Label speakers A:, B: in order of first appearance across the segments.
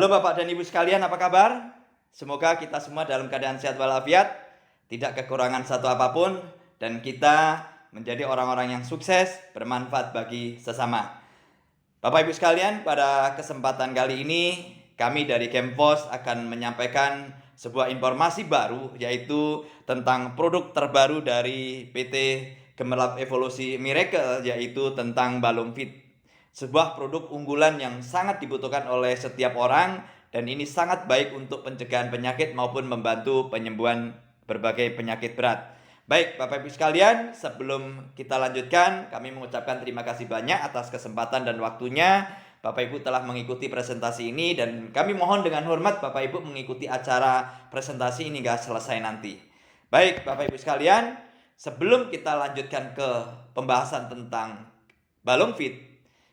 A: Halo Bapak dan Ibu sekalian, apa kabar? Semoga kita semua dalam keadaan sehat walafiat, tidak kekurangan satu apapun, dan kita menjadi orang-orang yang sukses, bermanfaat bagi sesama. Bapak Ibu sekalian, pada kesempatan kali ini, kami dari Kempos akan menyampaikan sebuah informasi baru, yaitu tentang produk terbaru dari PT Gemerlap Evolusi Miracle, yaitu tentang Balung Fit. Sebuah produk unggulan yang sangat dibutuhkan oleh setiap orang, dan ini sangat baik untuk pencegahan penyakit maupun membantu penyembuhan berbagai penyakit berat. Baik Bapak Ibu sekalian, sebelum kita lanjutkan, kami mengucapkan terima kasih banyak atas kesempatan dan waktunya. Bapak Ibu telah mengikuti presentasi ini, dan kami mohon dengan hormat Bapak Ibu mengikuti acara presentasi ini hingga selesai nanti. Baik Bapak Ibu sekalian, sebelum kita lanjutkan ke pembahasan tentang Balung Fit,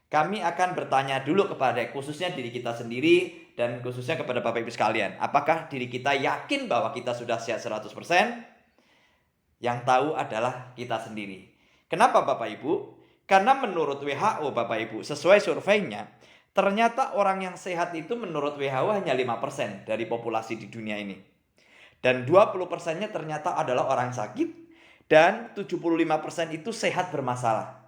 A: kami akan bertanya dulu kepada khususnya diri kita sendiri dan khususnya kepada Bapak Ibu sekalian. Apakah diri kita yakin bahwa kita sudah sehat 100%? Yang tahu adalah kita sendiri. Kenapa Bapak Ibu? Karena menurut WHO Bapak Ibu, sesuai surveinya, ternyata orang yang sehat itu menurut WHO hanya 5% dari populasi di dunia ini. Dan 20%-nya ternyata adalah orang sakit, dan 75% itu sehat bermasalah.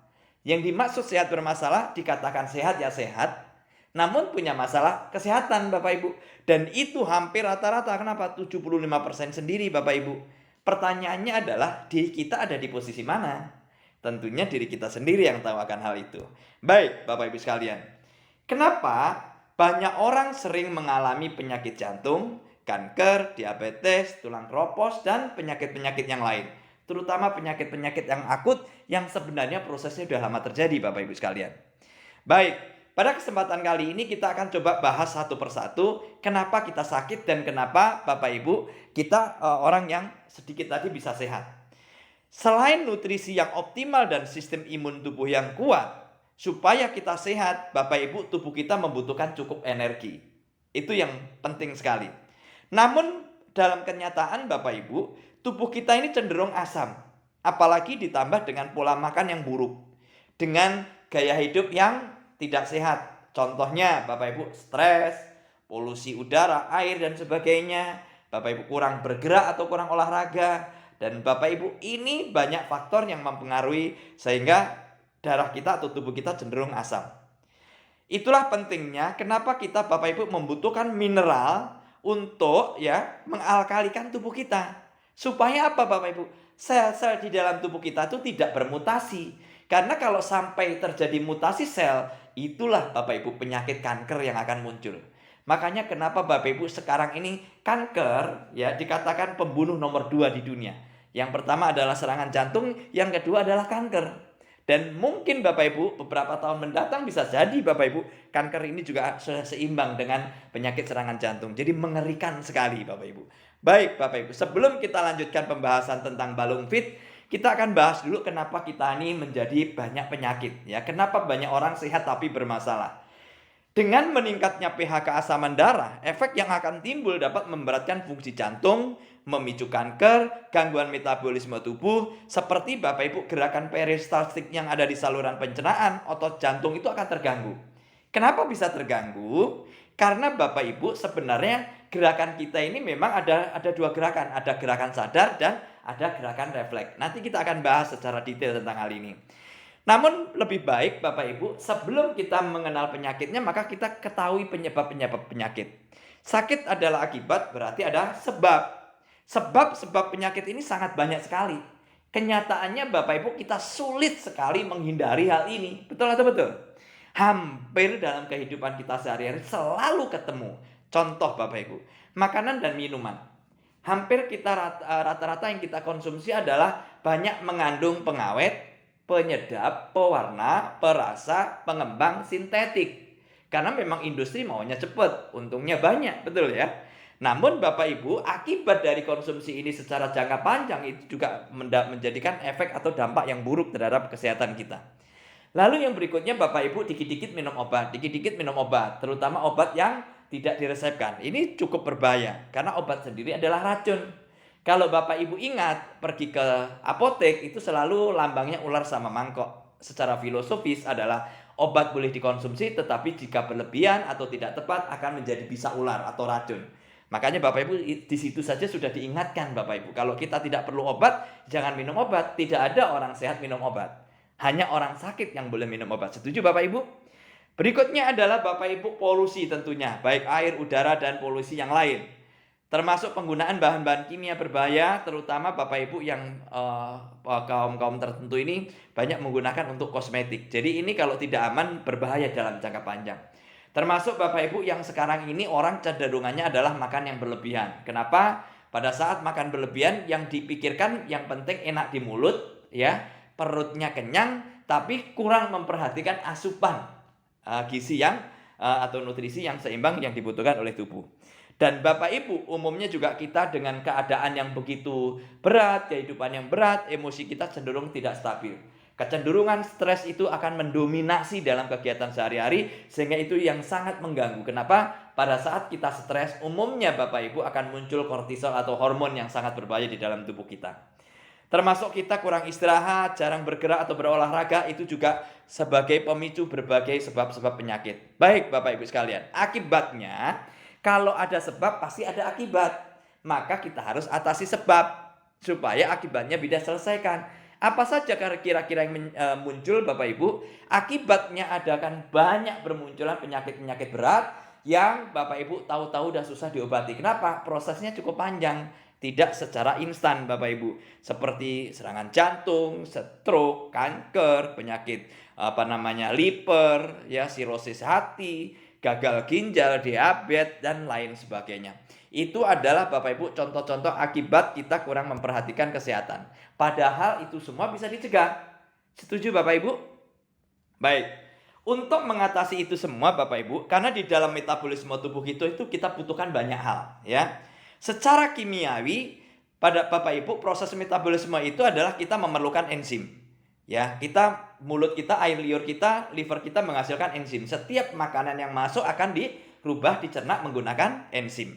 A: Yang dimaksud sehat bermasalah, dikatakan sehat ya sehat, namun punya masalah kesehatan Bapak Ibu. Dan itu hampir rata-rata. Kenapa? 75% sendiri Bapak Ibu. Pertanyaannya adalah, diri kita ada di posisi mana? Tentunya diri kita sendiri yang tahu akan hal itu. Baik Bapak Ibu sekalian, kenapa banyak orang sering mengalami penyakit jantung, kanker, diabetes, tulang keropos, dan penyakit-penyakit yang lain? Terutama penyakit-penyakit yang akut yang sebenarnya prosesnya sudah lama terjadi Bapak Ibu sekalian. Baik, pada kesempatan kali ini kita akan coba bahas satu persatu kenapa kita sakit dan kenapa Bapak Ibu kita orang yang sedikit tadi bisa sehat. Selain nutrisi yang optimal dan sistem imun tubuh yang kuat, supaya kita sehat, Bapak Ibu, tubuh kita membutuhkan cukup energi. Itu yang penting sekali. Namun dalam kenyataan Bapak Ibu, tubuh kita ini cenderung asam. Apalagi ditambah dengan pola makan yang buruk, dengan gaya hidup yang tidak sehat. Contohnya Bapak Ibu stres, polusi udara, air dan sebagainya. Bapak Ibu kurang bergerak atau kurang olahraga. Dan Bapak Ibu ini banyak faktor yang mempengaruhi sehingga darah kita atau tubuh kita cenderung asam. Itulah pentingnya kenapa kita Bapak Ibu membutuhkan mineral untuk mengalkalikan tubuh kita. Supaya apa Bapak Ibu? Sel-sel di dalam tubuh kita itu tidak bermutasi. Karena kalau sampai terjadi mutasi sel, itulah Bapak Ibu penyakit kanker yang akan muncul. Makanya kenapa Bapak Ibu sekarang ini kanker dikatakan pembunuh nomor 2 di dunia. Yang pertama adalah serangan jantung, yang kedua adalah kanker. Dan mungkin Bapak Ibu beberapa tahun mendatang bisa jadi Bapak Ibu kanker ini juga seimbang dengan penyakit serangan jantung. Jadi mengerikan sekali Bapak Ibu. Baik Bapak Ibu, sebelum kita lanjutkan pembahasan tentang Balung Fit, kita akan bahas dulu kenapa kita ini menjadi banyak penyakit. Kenapa banyak orang sehat tapi bermasalah. Dengan meningkatnya pH keasaman darah, efek yang akan timbul dapat memberatkan fungsi jantung, memicu kanker, gangguan metabolisme tubuh, seperti Bapak Ibu gerakan peristaltik yang ada di saluran pencernaan, otot jantung itu akan terganggu. Kenapa bisa terganggu? Karena Bapak Ibu sebenarnya gerakan kita ini memang ada dua gerakan, ada gerakan sadar dan ada gerakan refleks. Nanti kita akan bahas secara detail tentang hal ini. Namun lebih baik Bapak Ibu sebelum kita mengenal penyakitnya maka kita ketahui penyebab-penyebab penyakit. Sakit adalah akibat, berarti ada sebab. Sebab-sebab penyakit ini sangat banyak sekali. Kenyataannya Bapak Ibu kita sulit sekali menghindari hal ini. Betul atau betul? Hampir dalam kehidupan kita sehari-hari selalu ketemu. Contoh Bapak Ibu, makanan dan minuman. Hampir kita rata-rata yang kita konsumsi adalah banyak mengandung pengawet, penyedap, pewarna, perasa, pengembang, sintetik. Karena memang industri maunya cepat, untungnya banyak, betul ya? Namun Bapak Ibu, akibat dari konsumsi ini secara jangka panjang itu juga menjadikan efek atau dampak yang buruk terhadap kesehatan kita. Lalu yang berikutnya Bapak Ibu dikit-dikit minum obat, terutama obat yang tidak diresepkan. Ini cukup berbahaya, karena obat sendiri adalah racun. Kalau Bapak Ibu ingat, pergi ke apotek itu selalu lambangnya ular sama mangkok. Secara filosofis adalah Obat boleh dikonsumsi, tetapi jika berlebihan atau tidak tepat akan menjadi bisa ular atau racun. Makanya Bapak Ibu di situ saja sudah diingatkan Bapak Ibu. Kalau kita tidak perlu obat, jangan minum obat. Tidak ada orang sehat minum obat. Hanya orang sakit yang boleh minum obat. Setuju Bapak Ibu? Berikutnya adalah Bapak Ibu polusi tentunya. Baik air, udara, dan polusi yang lain. Termasuk penggunaan bahan-bahan kimia berbahaya, terutama Bapak Ibu yang kaum-kaum tertentu ini banyak menggunakan untuk kosmetik. Jadi ini kalau tidak aman berbahaya dalam jangka panjang. Termasuk Bapak Ibu yang sekarang ini orang cenderungannya adalah makan yang berlebihan. Kenapa? Pada saat makan berlebihan yang dipikirkan yang penting enak di mulut, ya, perutnya kenyang, tapi kurang memperhatikan asupan gizi yang atau nutrisi yang seimbang yang dibutuhkan oleh tubuh. Dan Bapak Ibu, umumnya juga kita dengan keadaan yang begitu berat, kehidupan yang berat, emosi kita cenderung tidak stabil. Kecenderungan stres itu akan mendominasi dalam kegiatan sehari-hari, sehingga itu yang sangat mengganggu. Kenapa? Pada saat kita stres, umumnya Bapak Ibu akan muncul kortisol atau hormon yang sangat berbahaya di dalam tubuh kita. Termasuk kita kurang istirahat, jarang bergerak atau berolahraga, itu juga sebagai pemicu berbagai sebab-sebab penyakit. Baik Bapak Ibu sekalian, akibatnya kalau ada sebab pasti ada akibat. Maka kita harus atasi sebab supaya akibatnya bisa selesaikan. Apa saja kira-kira yang muncul Bapak Ibu? Akibatnya adakan banyak bermunculan penyakit-penyakit berat yang Bapak Ibu tahu-tahu udah susah diobati. Kenapa? Prosesnya cukup panjang. Tidak secara instan Bapak Ibu. Seperti serangan jantung, stroke, kanker, penyakit liver, ya, sirosis hati, gagal ginjal, diabetes, dan lain sebagainya. Itu adalah Bapak Ibu contoh-contoh akibat kita kurang memperhatikan kesehatan. Padahal itu semua bisa dicegah. Setuju Bapak Ibu? Baik. Untuk mengatasi itu semua Bapak Ibu, karena di dalam metabolisme tubuh itu kita butuhkan banyak hal, ya. Secara kimiawi pada Bapak Ibu proses metabolisme itu adalah kita memerlukan enzim. Ya, mulut kita, air liur kita, liver kita menghasilkan enzim. Setiap makanan yang masuk akan dirubah, dicerna menggunakan enzim.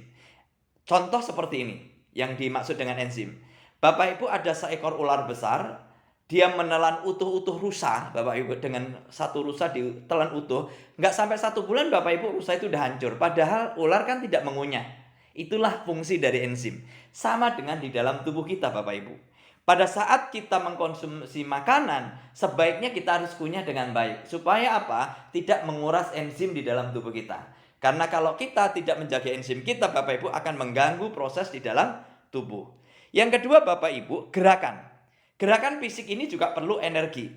A: Contoh seperti ini yang dimaksud dengan enzim. Bapak Ibu ada seekor ular besar, dia menelan utuh-utuh rusa, Bapak Ibu, dengan satu rusa ditelan utuh. Nggak sampai 1 bulan Bapak Ibu rusa itu udah hancur. Padahal ular kan tidak mengunyah. Itulah fungsi dari enzim. Sama dengan di dalam tubuh kita Bapak Ibu. Pada saat kita mengkonsumsi makanan, sebaiknya kita harus kunyah dengan baik. Supaya apa? Tidak menguras enzim di dalam tubuh kita. Karena kalau kita tidak menjaga enzim kita, Bapak Ibu, akan mengganggu proses di dalam tubuh. Yang kedua Bapak Ibu, gerakan. Gerakan fisik ini juga perlu energi.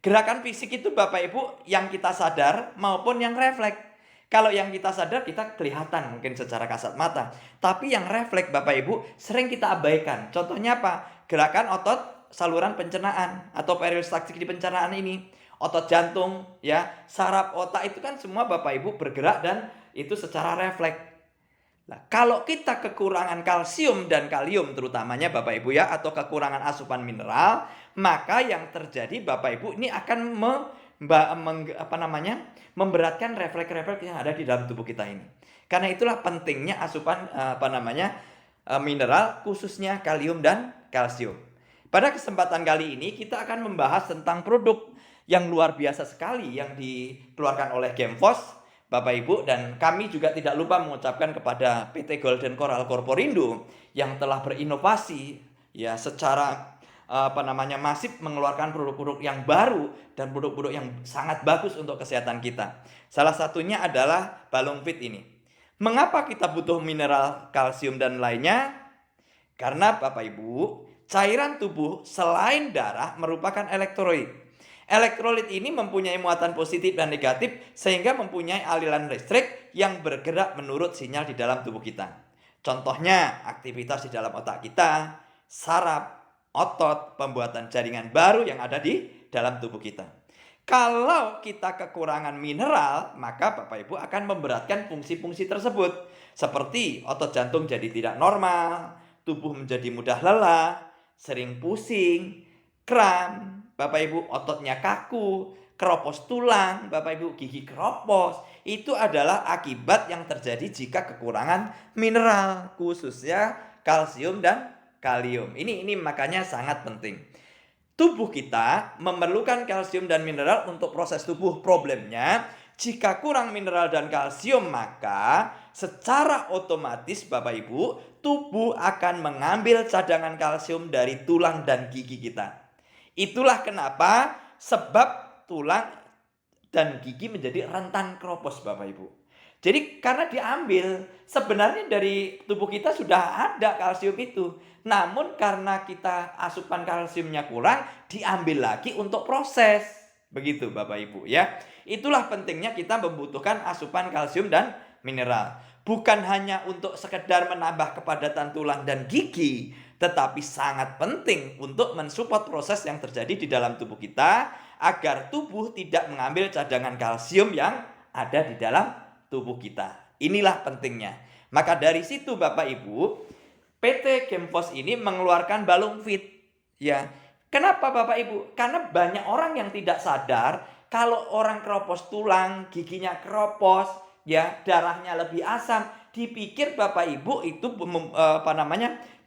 A: Gerakan fisik itu Bapak Ibu yang kita sadar maupun yang refleks. Kalau yang kita sadar kita kelihatan mungkin secara kasat mata. Tapi yang refleks Bapak Ibu sering kita abaikan. Contohnya apa? Gerakan otot saluran pencernaan atau peristaltik di pencernaan ini. Otot jantung, ya, saraf otak itu kan semua Bapak Ibu bergerak dan itu secara refleks. Nah, kalau kita kekurangan kalsium dan kalium terutamanya Bapak Ibu ya, atau kekurangan asupan mineral, maka yang terjadi Bapak Ibu ini akan memberatkan refleks-refleks yang ada di dalam tubuh kita ini. Karena itulah pentingnya asupan mineral, khususnya kalium dan kalsium. Pada kesempatan kali ini kita akan membahas tentang produk yang luar biasa sekali yang dikeluarkan oleh Gemfos, Bapak Ibu, dan kami juga tidak lupa mengucapkan kepada PT Golden Coral Corporindo yang telah berinovasi ya secara masif mengeluarkan produk-produk yang baru dan produk-produk yang sangat bagus untuk kesehatan kita. Salah satunya adalah Balung Fit ini. Mengapa kita butuh mineral, kalsium dan lainnya? Karena Bapak Ibu, cairan tubuh selain darah merupakan elektrolit. Elektrolit ini mempunyai muatan positif dan negatif sehingga mempunyai aliran listrik yang bergerak menurut sinyal di dalam tubuh kita. Contohnya aktivitas di dalam otak kita, saraf, otot, pembuatan jaringan baru yang ada di dalam tubuh kita. Kalau kita kekurangan mineral, maka Bapak Ibu akan memberatkan fungsi-fungsi tersebut. Seperti otot jantung jadi tidak normal, tubuh menjadi mudah lelah, sering pusing, kram, Bapak Ibu ototnya kaku, keropos tulang, Bapak Ibu gigi keropos. Itu adalah akibat yang terjadi jika kekurangan mineral, khususnya kalsium dan kalium. Ini makanya sangat penting. Tubuh kita memerlukan kalsium dan mineral untuk proses tubuh. Problemnya, jika kurang mineral dan kalsium, maka secara otomatis Bapak Ibu, tubuh akan mengambil cadangan kalsium dari tulang dan gigi kita. Itulah kenapa sebab tulang dan gigi menjadi rentan keropos Bapak Ibu. Jadi karena diambil, sebenarnya dari tubuh kita sudah ada kalsium itu. Namun karena kita asupan kalsiumnya kurang, diambil lagi untuk proses. Begitu Bapak Ibu ya. Itulah pentingnya kita membutuhkan asupan kalsium dan mineral. Bukan hanya untuk sekedar menambah kepadatan tulang dan gigi, tetapi sangat penting untuk mensupport proses yang terjadi di dalam tubuh kita agar tubuh tidak mengambil cadangan kalsium yang ada di dalam tubuh kita. Inilah pentingnya. Maka dari situ Bapak Ibu, PT Gemfos ini mengeluarkan Balung Fit. Ya, kenapa Bapak Ibu? Karena banyak orang yang tidak sadar kalau orang keropos tulang, giginya keropos, ya darahnya lebih asam, dipikir Bapak Ibu itu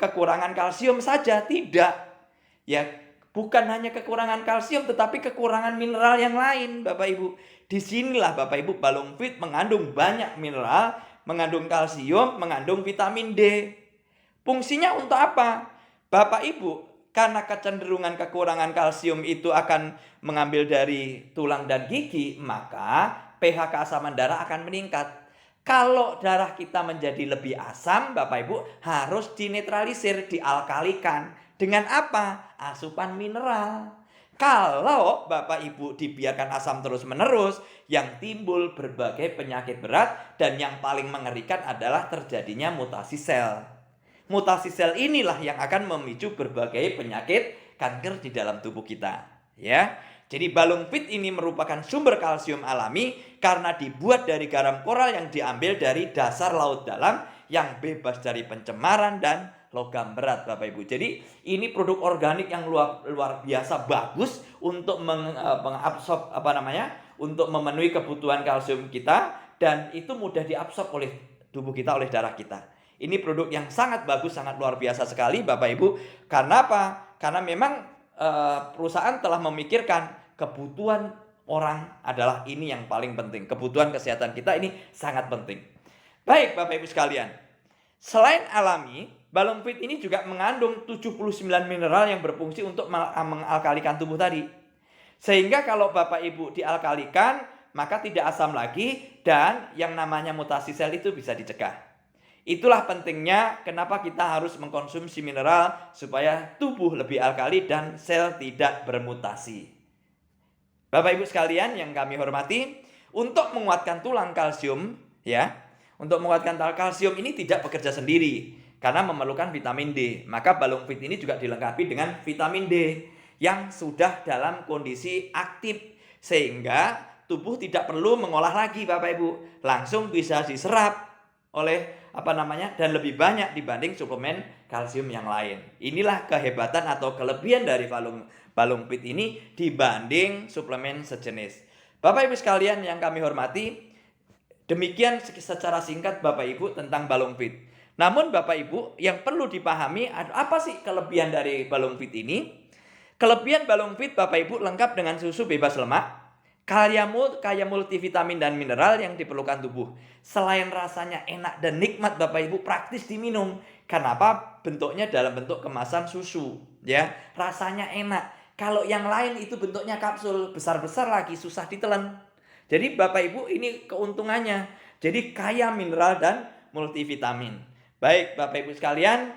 A: kekurangan kalsium saja. Tidak. Ya, bukan hanya kekurangan kalsium tetapi kekurangan mineral yang lain Bapak Ibu. Disinilah Bapak Ibu Balung Fit mengandung banyak mineral, mengandung kalsium, mengandung vitamin D. Fungsinya untuk apa? Bapak Ibu, karena kecenderungan kekurangan kalsium itu akan mengambil dari tulang dan gigi, maka pH keasaman darah akan meningkat. Kalau darah kita menjadi lebih asam, Bapak Ibu harus dinetralisir, dialkalikan. Dengan apa? Asupan mineral. Kalau Bapak Ibu dibiarkan asam terus-menerus, yang timbul berbagai penyakit berat dan yang paling mengerikan adalah terjadinya mutasi sel. Mutasi sel inilah yang akan memicu berbagai penyakit kanker di dalam tubuh kita, ya. Jadi Balung Fit ini merupakan sumber kalsium alami karena dibuat dari garam koral yang diambil dari dasar laut dalam yang bebas dari pencemaran dan logam berat Bapak Ibu. Jadi ini produk organik yang luar biasa bagus untuk mengabsorb untuk memenuhi kebutuhan kalsium kita, dan itu mudah diabsorb oleh tubuh kita, oleh darah kita. Ini produk yang sangat bagus, sangat luar biasa sekali Bapak Ibu. Karena apa? Karena memang perusahaan telah memikirkan kebutuhan orang adalah ini yang paling penting. Kebutuhan kesehatan kita ini sangat penting. Baik Bapak Ibu sekalian. Selain alami, Balung Fit ini juga mengandung 79 mineral yang berfungsi untuk mengalkalikan tubuh tadi. Sehingga kalau Bapak Ibu dialkalikan, maka tidak asam lagi dan yang namanya mutasi sel itu bisa dicegah. Itulah pentingnya kenapa kita harus mengkonsumsi mineral supaya tubuh lebih alkali dan sel tidak bermutasi. Bapak Ibu sekalian yang kami hormati, untuk menguatkan tulang kalsium, ya, untuk menguatkan kalsium ini tidak bekerja sendiri karena memerlukan vitamin D. Maka Balung Fit ini juga dilengkapi dengan vitamin D yang sudah dalam kondisi aktif sehingga tubuh tidak perlu mengolah lagi Bapak Ibu, langsung bisa diserap oleh dan lebih banyak dibanding suplemen kalsium yang lain. Inilah kehebatan atau kelebihan dari Balung Fit ini dibanding suplemen sejenis. Bapak Ibu sekalian yang kami hormati, demikian secara singkat Bapak Ibu tentang Balung Fit. Namun Bapak Ibu yang perlu dipahami, apa sih kelebihan dari Balung Fit ini? Kelebihan Balung Fit Bapak Ibu lengkap dengan susu bebas lemak, kaya multivitamin dan mineral yang diperlukan tubuh. Selain rasanya enak dan nikmat Bapak Ibu, praktis diminum. Kenapa? Bentuknya dalam bentuk kemasan susu, ya. Rasanya enak. Kalau yang lain itu bentuknya kapsul, besar-besar lagi, susah ditelan. Jadi Bapak Ibu ini keuntungannya. Jadi kaya mineral dan multivitamin. Baik Bapak Ibu sekalian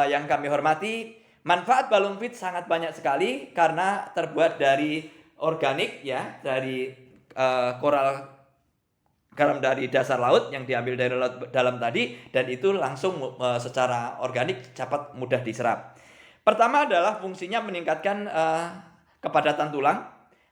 A: yang kami hormati, manfaat Balung Fit sangat banyak sekali karena terbuat dari organik, ya, dari koral garam dari dasar laut yang diambil dari laut dalam tadi, dan itu langsung secara organik cepat mudah diserap. Pertama adalah fungsinya meningkatkan kepadatan tulang,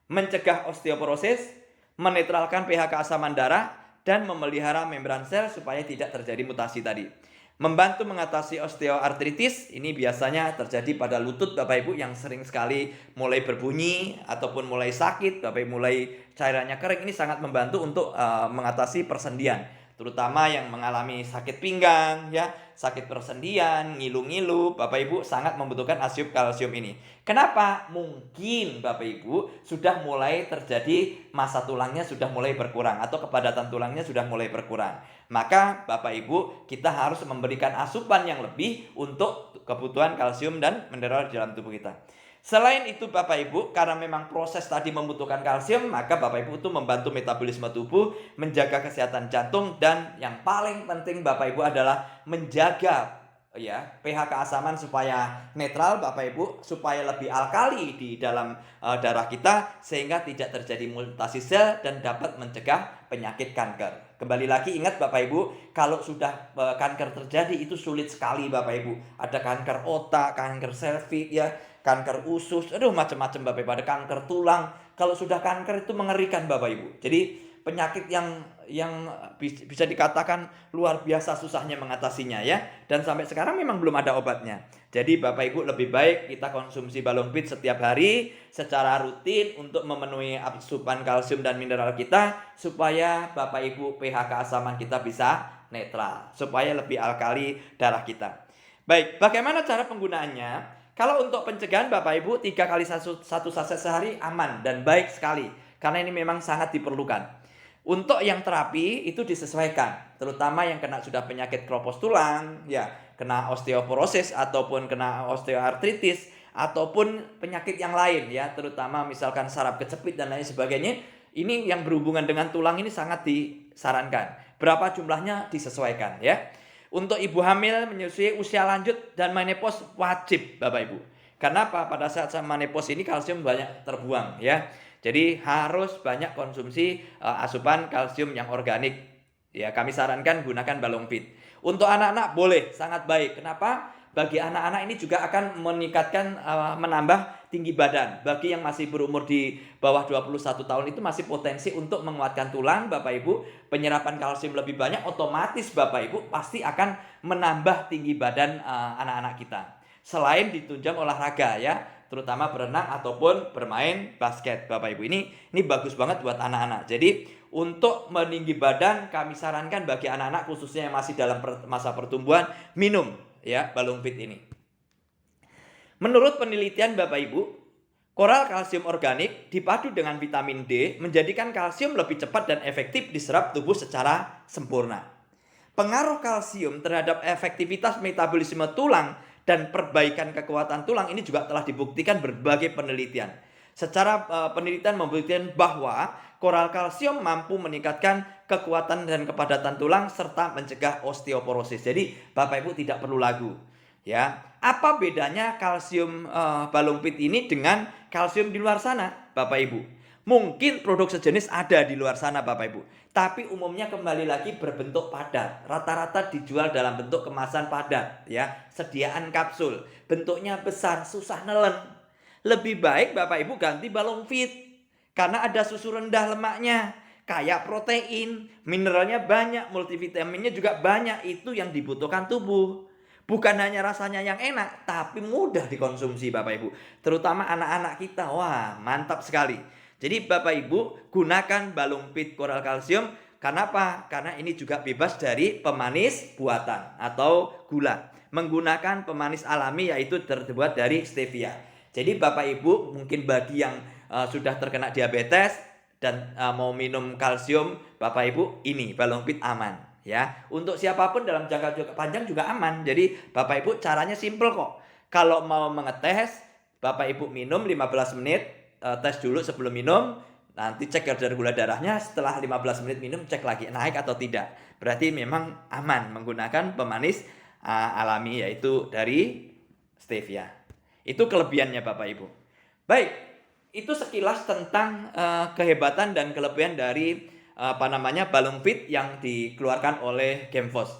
A: mencegah osteoporosis, menetralkan pH keasaman darah, dan memelihara membran sel supaya tidak terjadi mutasi tadi. Membantu mengatasi osteoartritis, ini biasanya terjadi pada lutut Bapak Ibu yang sering sekali mulai berbunyi ataupun mulai sakit, Bapak Ibu mulai cairannya kering. Ini sangat membantu untuk mengatasi persendian. terutama yang mengalami sakit pinggang, ya, sakit persendian, ngilu-ngilu, Bapak Ibu sangat membutuhkan asup kalsium ini. Kenapa? Mungkin Bapak Ibu sudah mulai terjadi masa tulangnya sudah mulai berkurang atau kepadatan tulangnya sudah mulai berkurang. Maka Bapak Ibu kita harus memberikan asupan yang lebih untuk kebutuhan kalsium dan mineral di dalam tubuh kita. Selain itu Bapak Ibu, karena memang proses tadi membutuhkan kalsium, maka Bapak Ibu itu membantu metabolisme tubuh, menjaga kesehatan jantung, dan yang paling penting Bapak Ibu adalah menjaga pH keasaman supaya netral Bapak Ibu, supaya lebih alkali di dalam darah kita sehingga tidak terjadi mutasi sel dan dapat mencegah penyakit kanker. Kembali lagi ingat Bapak Ibu, kalau sudah kanker terjadi itu sulit sekali Bapak Ibu. Ada kanker otak, kanker serviks, ya, kanker usus, macam-macam Bapak Ibu, ada kanker tulang. Kalau sudah kanker itu mengerikan Bapak Ibu. Jadi penyakit yang bisa dikatakan luar biasa susahnya mengatasinya, ya. Dan sampai sekarang memang belum ada obatnya. Jadi Bapak Ibu lebih baik kita konsumsi Balong Fit setiap hari secara rutin untuk memenuhi asupan kalsium dan mineral kita supaya Bapak Ibu pH keasaman kita bisa netral, supaya lebih alkali darah kita. Baik, bagaimana cara penggunaannya? Kalau untuk pencegahan Bapak Ibu 3 kali 1 saset sehari aman dan baik sekali. Karena ini memang sangat diperlukan. Untuk yang terapi itu disesuaikan. Terutama yang kena sudah penyakit keropos tulang, ya, kena osteoporosis ataupun kena osteoartritis ataupun penyakit yang lain, ya, terutama misalkan saraf kejepit dan lain sebagainya. Ini yang berhubungan dengan tulang ini sangat disarankan. Berapa jumlahnya disesuaikan, ya. Untuk ibu hamil, menyusui, usia lanjut, dan menopause wajib Bapak Ibu. Karena apa? Pada saat menopause ini kalsium banyak terbuang, ya. Jadi harus banyak konsumsi asupan kalsium yang organik. Ya, kami sarankan gunakan Balong Fit. Untuk anak-anak boleh, sangat baik. Kenapa? Bagi anak-anak ini juga akan meningkatkan menambah tinggi badan. Bagi yang masih berumur di bawah 21 tahun itu masih potensi untuk menguatkan tulang Bapak Ibu. Penyerapan kalsium lebih banyak, otomatis Bapak Ibu pasti akan menambah tinggi badan anak-anak kita. Selain ditunjang olahraga, ya, terutama berenang ataupun bermain basket Bapak Ibu. Ini bagus banget buat anak-anak. Jadi untuk meninggi badan kami sarankan bagi anak-anak khususnya yang masih dalam masa pertumbuhan minum, ya, Balong Fit ini. Menurut penelitian Bapak Ibu, koral kalsium organik dipadu dengan vitamin D menjadikan kalsium lebih cepat dan efektif diserap tubuh secara sempurna. Pengaruh kalsium terhadap efektivitas metabolisme tulang dan perbaikan kekuatan tulang ini juga telah dibuktikan berbagai penelitian. Secara penelitian membuktikan bahwa koral kalsium mampu meningkatkan kekuatan dan kepadatan tulang serta mencegah osteoporosis. Jadi Bapak Ibu tidak perlu ragu, ya. Apa bedanya kalsium Balong Fit ini dengan kalsium di luar sana Bapak Ibu? Mungkin produk sejenis ada di luar sana Bapak Ibu, tapi umumnya kembali lagi berbentuk padat. Rata-rata dijual dalam bentuk kemasan padat, ya, sediaan kapsul. Bentuknya besar, susah nelen. Lebih baik Bapak Ibu ganti Balong Fit karena ada susu rendah lemaknya, kaya protein, mineralnya banyak, multivitaminnya juga banyak. Itu yang dibutuhkan tubuh. Bukan hanya rasanya yang enak, tapi mudah dikonsumsi Bapak Ibu. Terutama anak-anak kita, wah mantap sekali. Jadi Bapak Ibu gunakan Balong Fit Koral Kalsium. Karena apa? Karena ini juga bebas dari pemanis buatan atau gula. Menggunakan pemanis alami yaitu terbuat dari stevia. Jadi Bapak Ibu mungkin bagi yang sudah terkena diabetes dan mau minum kalsium, Bapak Ibu ini Balong Fit aman, ya. Untuk siapapun dalam jangka panjang juga aman. Jadi Bapak Ibu caranya simple kok. Kalau mau mengetes, Bapak Ibu minum 15 menit, tes dulu sebelum minum, nanti cek kadar gula darahnya, setelah 15 menit minum cek lagi naik atau tidak. Berarti memang aman menggunakan pemanis alami yaitu dari stevia. Itu kelebihannya Bapak Ibu. Baik, itu sekilas tentang kehebatan dan kelebihan dari Balong Fit yang dikeluarkan oleh Gemfos.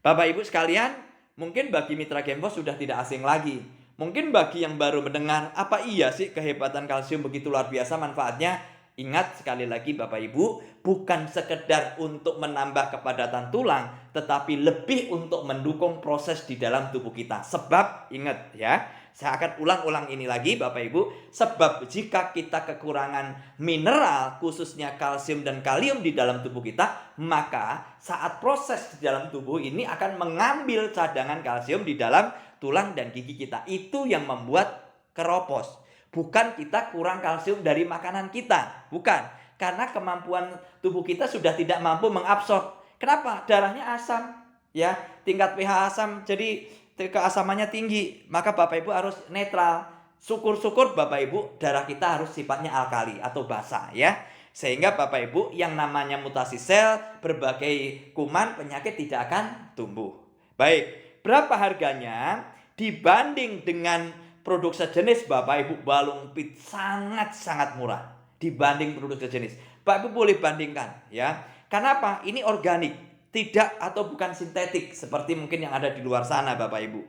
A: Bapak Ibu sekalian, mungkin bagi mitra Gemfos sudah tidak asing lagi. Mungkin bagi yang baru mendengar, apa iya sih kehebatan kalsium begitu luar biasa manfaatnya? Ingat sekali lagi Bapak Ibu, bukan sekedar untuk menambah kepadatan tulang, tetapi lebih untuk mendukung proses di dalam tubuh kita. Sebab ingat ya, Saya akan ulang-ulang ini lagi Bapak Ibu. Sebab jika kita kekurangan mineral, khususnya kalsium dan kalium di dalam tubuh kita, maka saat proses di dalam tubuh ini akan mengambil cadangan kalsium di dalam tulang dan gigi kita. Itu yang membuat keropos. Bukan kita kurang kalsium dari makanan kita. Bukan. Karena kemampuan tubuh kita sudah tidak mampu mengabsorb. Kenapa? Darahnya asam. Ya, tingkat pH asam, jadi keasamannya tinggi. Maka Bapak Ibu harus netral. Syukur-syukur Bapak Ibu darah kita harus sifatnya alkali atau basa ya. Sehingga Bapak Ibu yang namanya mutasi sel, berbagai kuman penyakit tidak akan tumbuh. Baik, berapa harganya? Dibanding dengan produk sejenis Bapak Ibu, Balung Fit sangat-sangat murah dibanding produk sejenis. Bapak Ibu boleh bandingkan ya. Kenapa? Ini organik. Tidak atau bukan sintetik seperti mungkin yang ada di luar sana Bapak Ibu.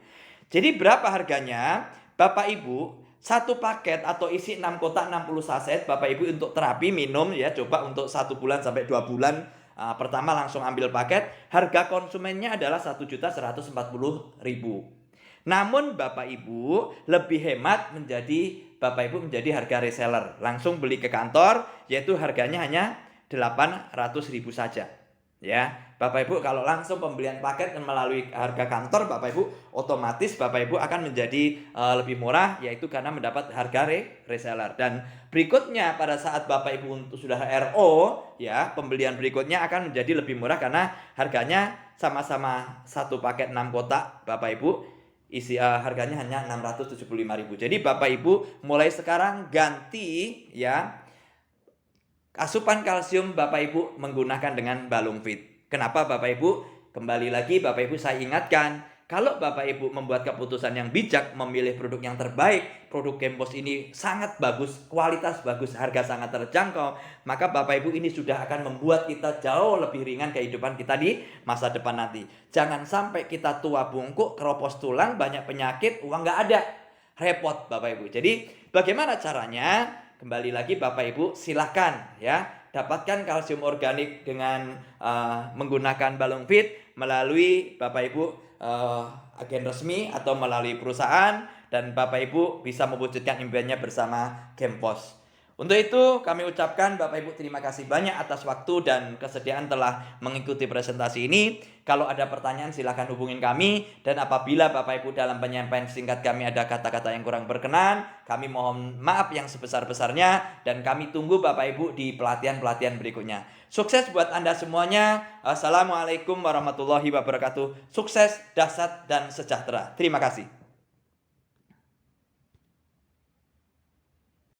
A: Jadi berapa harganya? Bapak Ibu, satu paket atau isi 6 kotak 60 saset Bapak Ibu untuk terapi minum ya. Coba untuk 1 bulan sampai 2 bulan. Pertama langsung ambil paket. Harga konsumennya adalah 1.140.000. Namun Bapak Ibu lebih hemat Bapak Ibu menjadi harga reseller. Langsung beli ke kantor yaitu harganya hanya 800.000 saja. Ya, Bapak Ibu kalau langsung pembelian paket melalui harga kantor Bapak Ibu, otomatis Bapak Ibu akan menjadi lebih murah, yaitu karena mendapat harga reseller. Dan berikutnya pada saat Bapak Ibu sudah RO ya, pembelian berikutnya akan menjadi lebih murah karena harganya sama-sama satu paket 6 kotak Bapak Ibu isi harganya hanya 675.000. Jadi Bapak Ibu mulai sekarang ganti ya asupan kalsium Bapak Ibu menggunakan dengan Balung Fit. Kenapa Bapak Ibu? Kembali lagi Bapak Ibu saya ingatkan, kalau Bapak Ibu membuat keputusan yang bijak, memilih produk yang terbaik, produk Kempos ini sangat bagus, kualitas bagus, harga sangat terjangkau, maka Bapak Ibu ini sudah akan membuat kita jauh lebih ringan kehidupan kita di masa depan nanti. Jangan sampai kita tua bungkuk, keropos tulang, banyak penyakit, uang nggak ada. Repot Bapak Ibu. Jadi bagaimana caranya? Kembali lagi Bapak Ibu silahkan ya dapatkan kalsium organik dengan menggunakan Balung Fit melalui Bapak Ibu agen resmi atau melalui perusahaan, dan Bapak Ibu bisa mewujudkan impiannya bersama Kempos. Untuk itu kami ucapkan Bapak Ibu terima kasih banyak atas waktu dan kesediaan telah mengikuti presentasi ini. Kalau ada pertanyaan silahkan hubungin kami, dan apabila Bapak Ibu dalam penyampaian singkat kami ada kata-kata yang kurang berkenan, kami mohon maaf yang sebesar-besarnya, dan kami tunggu Bapak Ibu di pelatihan-pelatihan berikutnya. Sukses buat Anda semuanya. Assalamualaikum warahmatullahi wabarakatuh. Sukses, dahsyat, dan sejahtera. Terima kasih.